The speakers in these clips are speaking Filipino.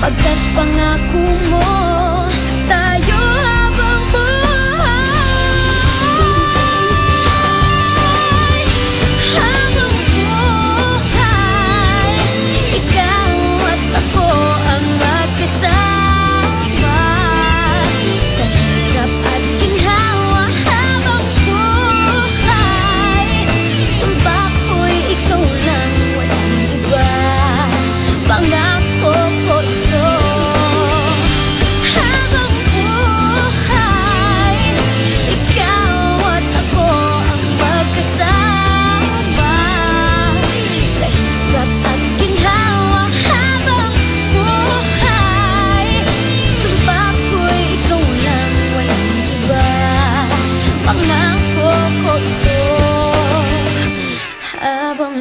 Pagkat pangako mo, tayo habang buhay. Habang buhay, ikaw at ako ang magkasama. Sa hirap at ginhawa habang buhay, sumpa ko'y ikaw lang, walang iba. Pangako ko ito. Habang buhay, ikaw at ako ang magkasama. Sa hirap at ginhawa habang buhay, sumpa ko'y ikaw lang, walang iba. Pangako ko ito. Habang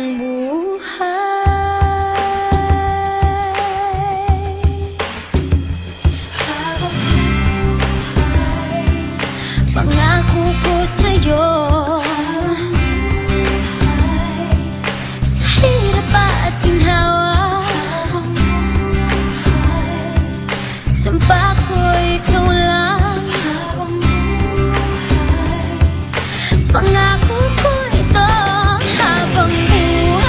pangako ko sa'yo, sa hirap at ginhawa, sumpa ko ikaw lang. Pangako ko ito. Habang buhay,